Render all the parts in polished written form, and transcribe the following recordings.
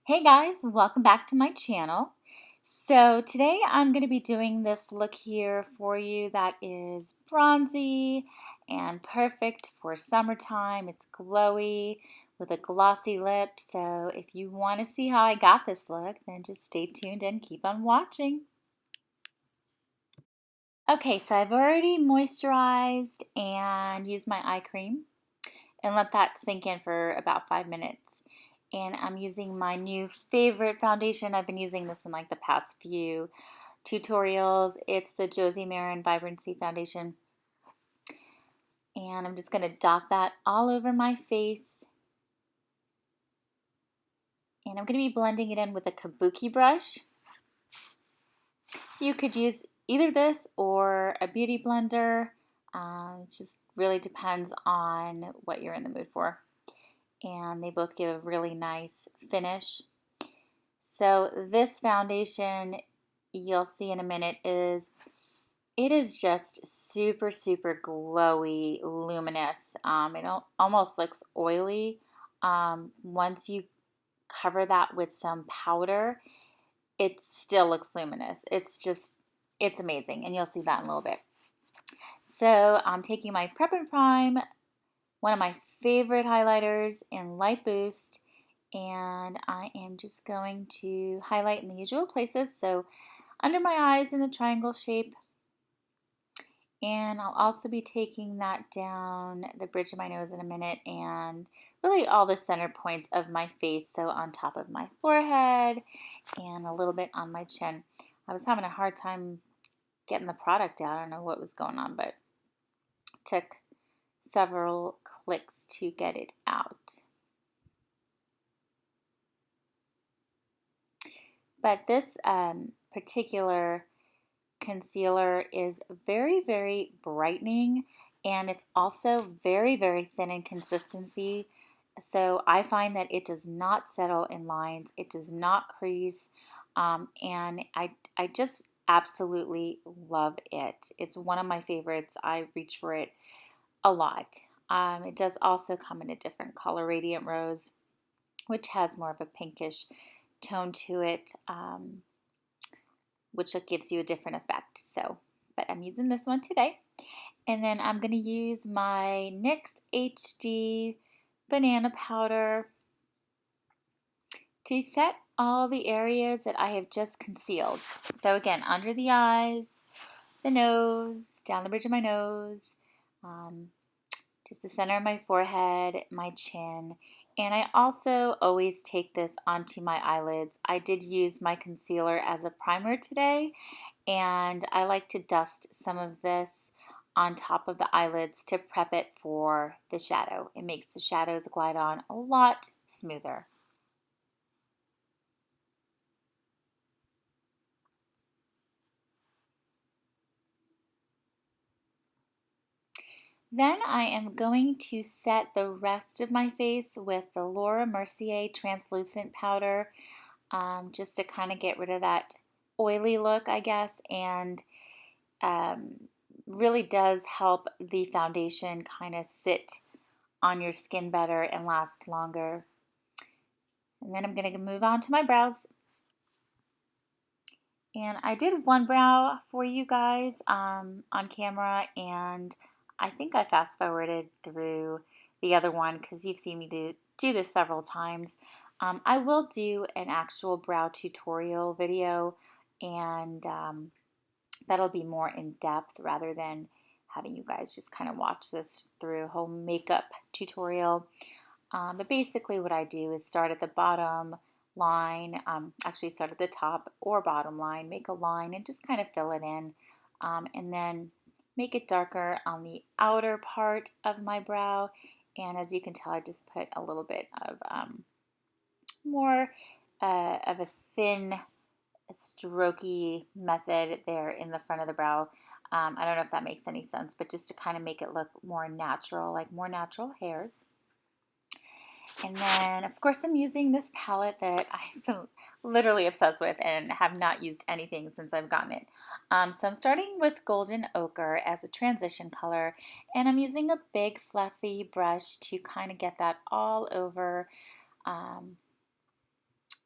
Hey guys, welcome back to my channel. So today I'm going to be doing this look here for you that is bronzy and perfect for summertime. It's glowy with a glossy lip. So if you want to see how I got this look, then just stay tuned and keep on watching. Okay, so I've already moisturized and used my eye cream and let that sink in for about 5 minutes. And I'm using my new favorite foundation. I've been using this in like the past few tutorials. It's the Josie Maran Vibrancy Foundation. And I'm just going to dot that all over my face. And I'm going to be blending it in with a kabuki brush. You could use either this or a beauty blender. It just really depends on what you're in the mood for. And they both give a really nice finish. So this foundation, you'll see in a minute, it is just super, super glowy, luminous. It almost looks oily. Once you cover that with some powder, it still looks luminous. It's amazing, and you'll see that in a little bit. So I'm taking my Prep and Prime, one of my favorite highlighters in Light Boost, and I am just going to highlight in the usual places. So under my eyes in the triangle shape, and I'll also be taking that down the bridge of my nose in a minute and really all the center points of my face. So on top of my forehead and a little bit on my chin. I was having a hard time getting the product out. I don't know what was going on, but it took several clicks to get it out. But this particular concealer is very, very brightening, and it's also very, very thin in consistency. So I find that it does not settle in lines, it does not crease, and I just absolutely love it. It's one of my favorites. I reach for it a lot. It does also come in a different color, Radiant Rose, which has more of a pinkish tone to it, which gives you a different effect. So, but I'm using this one today. And then I'm going to use my NYX HD banana powder to set all the areas that I have just concealed. So again, under the eyes, the nose, down the bridge of my nose, just the center of my forehead, my chin, and I also always take this onto my eyelids. I did use my concealer as a primer today, and I like to dust some of this on top of the eyelids to prep it for the shadow. It makes the shadows glide on a lot smoother. Then I am going to set the rest of my face with the Laura Mercier translucent powder, just to kind of get rid of that oily look, I guess, and really does help the foundation kind of sit on your skin better and last longer. And then I'm going to move on to my brows. And I did one brow for you guys on camera, and I think I fast forwarded through the other one because you've seen me do this several times. I will do an actual brow tutorial video, and that'll be more in depth rather than having you guys just kind of watch this through a whole makeup tutorial. But basically what I do is start at the bottom line, actually start at the top or bottom line, make a line and just kind of fill it in, and then make it darker on the outer part of my brow. And as you can tell, I just put a little bit of more of a thin strokey method there in the front of the brow. I don't know if that makes any sense, but just to kind of make it look more natural, like more natural hairs. And then, of course, I'm using this palette that I've been literally obsessed with and have not used anything since I've gotten it. So I'm starting with Golden Ochre as a transition color, and I'm using a big fluffy brush to kind of get that all over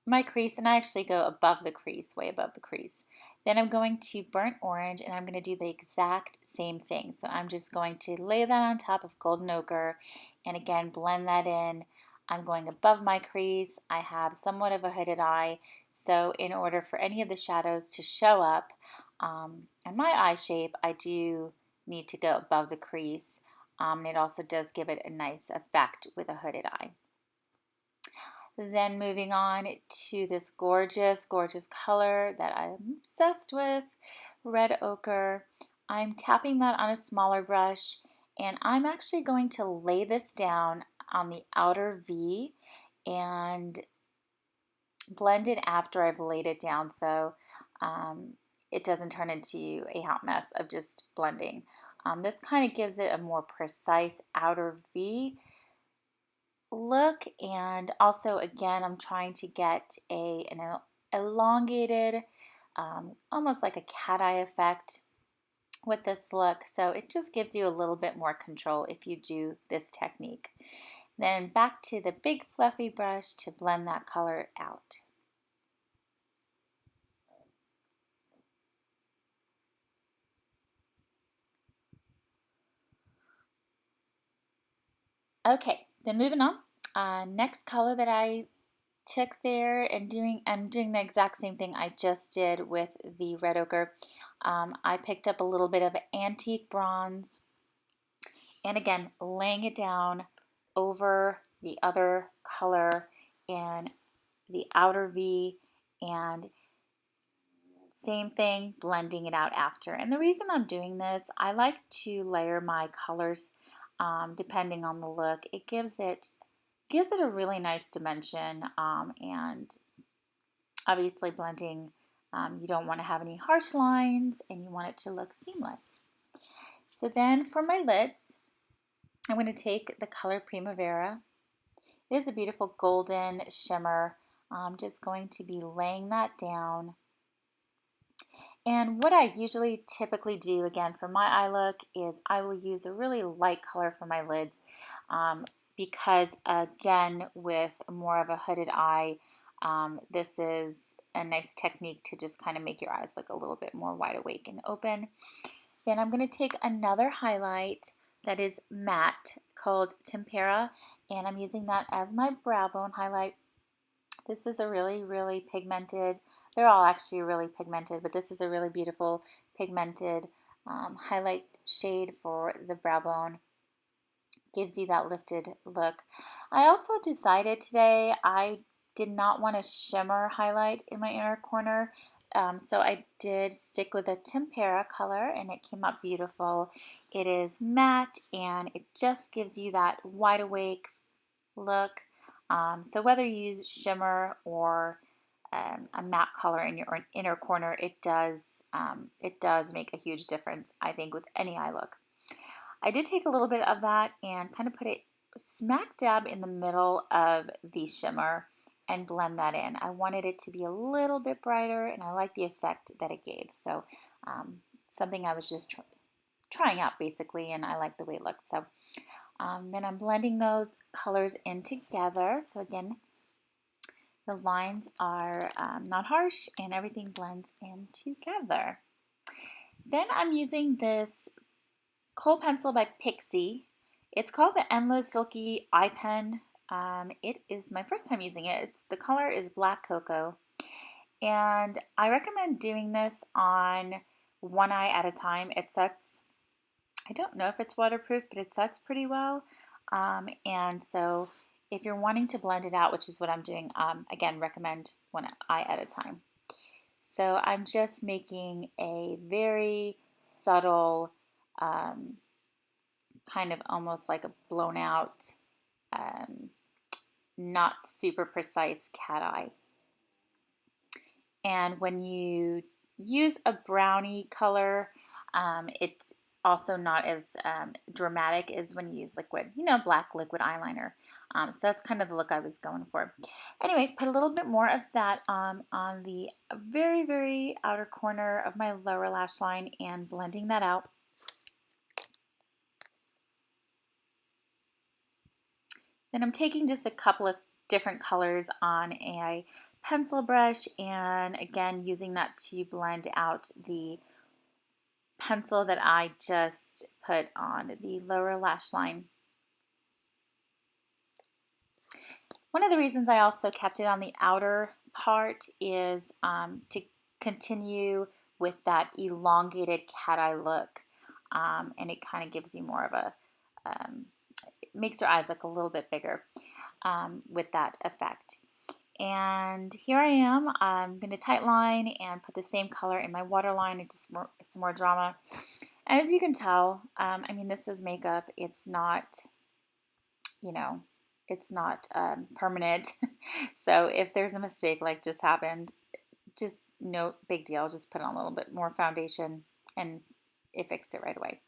my crease, and I actually go above the crease, way above the crease. Then I'm going to burnt orange, and I'm going to do the exact same thing. So I'm just going to lay that on top of golden ochre, and again blend that in. I'm going above my crease. I have somewhat of a hooded eye, so in order for any of the shadows to show up on my eye shape, I do need to go above the crease, and it also does give it a nice effect with a hooded eye. Then moving on to this gorgeous, gorgeous color that I'm obsessed with, red ochre. I'm tapping that on a smaller brush, and I'm actually going to lay this down on the outer V and blend it after I've laid it down, so it doesn't turn into a hot mess of just blending. This kind of gives it a more precise outer V look, and also again I'm trying to get an elongated, almost like a cat eye effect with this look, so it just gives you a little bit more control if you do this technique. Then back to the big fluffy brush to blend that color out. Okay, then moving on. Next color that I took there and I'm doing the exact same thing I just did with the red ochre. I picked up a little bit of antique bronze, and again laying it down over the other color in the outer V, and same thing, blending it out after. And the reason I'm doing this, I like to layer my colors depending on the look. It gives it a really nice dimension, and obviously blending, you don't want to have any harsh lines and you want it to look seamless. So then for my lids, I'm going to take the color Primavera. It is a beautiful golden shimmer. I'm just going to be laying that down. And what I usually typically do, again, for my eye look is I will use a really light color for my lids, because, again, with more of a hooded eye, this is a nice technique to just kind of make your eyes look a little bit more wide awake and open. Then I'm going to take another highlight that is matte called Tempera, and I'm using that as my brow bone highlight. This is a really, really pigmented, they're all actually really pigmented, but this is a really beautiful pigmented highlight shade for the brow bone. Gives you that lifted look. I also decided today I did not want a shimmer highlight in my inner corner, so I did stick with a Tempera color, and it came out beautiful. It is matte, and it just gives you that wide awake look. So whether you use shimmer or a matte color in your inner corner, it does make a huge difference, I think, with any eye look. I did take a little bit of that and kind of put it smack dab in the middle of the shimmer and blend that in. I wanted it to be a little bit brighter, and I like the effect that it gave. So something I was just trying out basically, and I like the way it looked. So then I'm blending those colors in together. So again, the lines are not harsh and everything blends in together. Then I'm using this kohl pencil by Pixie. It's called the Endless Silky Eye Pen. It is my first time using it. The color is Black Cocoa. And I recommend doing this on one eye at a time. It sets, I don't know if it's waterproof, but it sets pretty well. And so if you're wanting to blend it out, which is what I'm doing, again, recommend one eye at a time. So I'm just making a very subtle, kind of almost like a blown out, not super precise cat eye. And when you use a brownie color, it's also not as dramatic as when you use liquid, black liquid eyeliner. So that's kind of the look I was going for. Anyway, put a little bit more of that on the very, very outer corner of my lower lash line and blending that out. Then I'm taking just a couple of different colors on a pencil brush, and again using that to blend out the pencil that I just put on the lower lash line. One of the reasons I also kept it on the outer part is to continue with that elongated cat eye look, and it kind of gives you more of a, it makes your eyes look a little bit bigger with that effect. And here I am. I'm going to tight line and put the same color in my waterline and just some more drama. And as you can tell, I mean, this is makeup. It's not, you know, it's not permanent. So if there's a mistake like just happened, just no big deal. Just put on a little bit more foundation and it fixed it right away.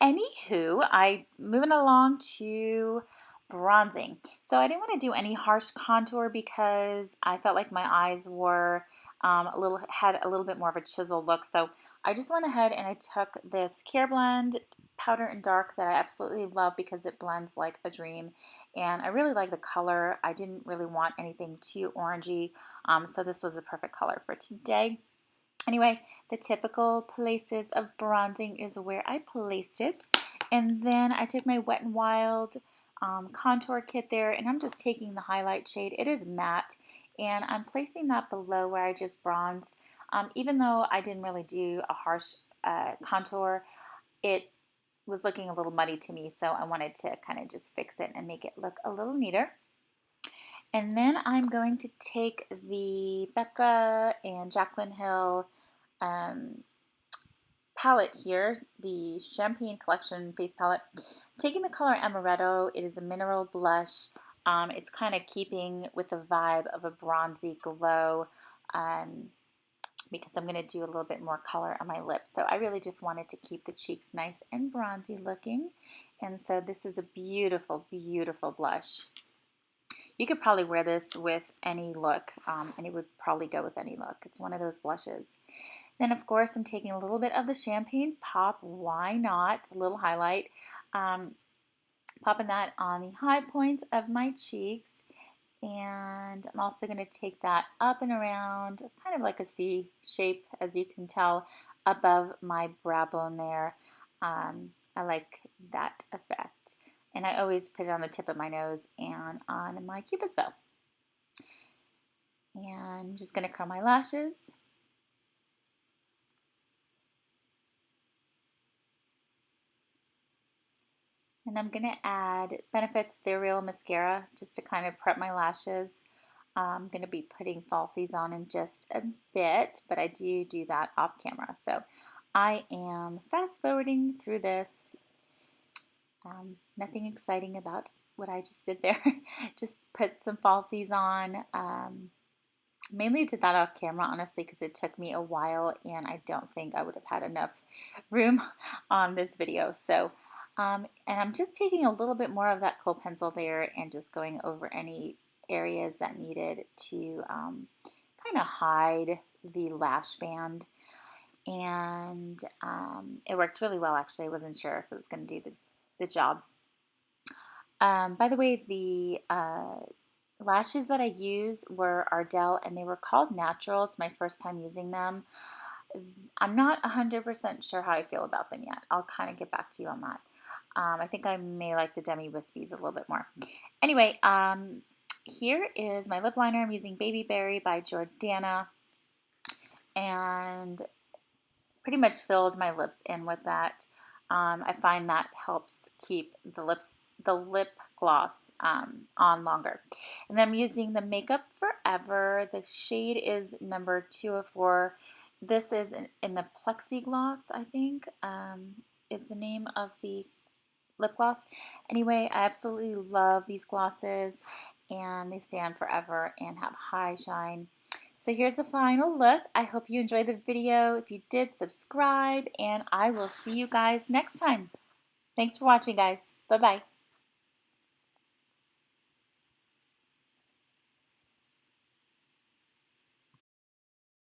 Anywho, I'm moving along to bronzing. So I didn't want to do any harsh contour because I felt like my eyes were had a little bit more of a chisel look. So I just went ahead and I took this Care Blend Powder and Dark that I absolutely love because it blends like a dream, and I really like the color. I didn't really want anything too orangey, so this was a perfect color for today. Anyway, the typical places of bronzing is where I placed it. And then I took my Wet n Wild contour kit there, and I'm just taking the highlight shade. It is matte, and I'm placing that below where I just bronzed. Even though I didn't really do a harsh contour, it was looking a little muddy to me, so I wanted to kind of just fix it and make it look a little neater. And then I'm going to take the Becca and Jaclyn Hill palette here, the Champagne Collection face palette. Taking the color Amaretto, it is a mineral blush. It's kind of keeping with the vibe of a bronzy glow because I'm going to do a little bit more color on my lips. So I really just wanted to keep the cheeks nice and bronzy looking. And so this is a beautiful, beautiful blush. You could probably wear this with any look, and it would probably go with any look. It's one of those blushes. Then, of course, I'm taking a little bit of the Champagne Pop. Why not? A little highlight. Popping that on the high points of my cheeks. And I'm also going to take that up and around, kind of like a C shape, as you can tell, above my brow bone there. I like that effect. And I always put it on the tip of my nose and on my Cupid's bow. And I'm just going to curl my lashes. And I'm going to add Benefit's Ethereal Mascara just to kind of prep my lashes. I'm going to be putting falsies on in just a bit, but I do that off camera. So I am fast forwarding through this. Nothing exciting about what I just did there. Just put some falsies on. Mainly did that off camera, honestly, because it took me a while and I don't think I would have had enough room on this video. So, and I'm just taking a little bit more of that kohl pencil there and just going over any areas that needed to kind of hide the lash band. And it worked really well, actually. I wasn't sure if it was going to do the job. By the way, the lashes that I used were Ardell, and they were called Natural. It's my first time using them. I'm not 100% sure how I feel about them yet. I'll kind of get back to you on that. I think I may like the Demi Wispies a little bit more. Anyway, here is my lip liner. I'm using Baby Berry by Jordana, and pretty much filled my lips in with that. I find that helps keep the lip gloss on longer. And then I'm using the Makeup Forever. The shade is number 204. This is in the Plexigloss, I think, is the name of the lip gloss. Anyway, I absolutely love these glosses, and they stand forever and have high shine. So here's the final look. I hope you enjoyed the video. If you did, subscribe, and I will see you guys next time. Thanks for watching, guys. Bye-bye.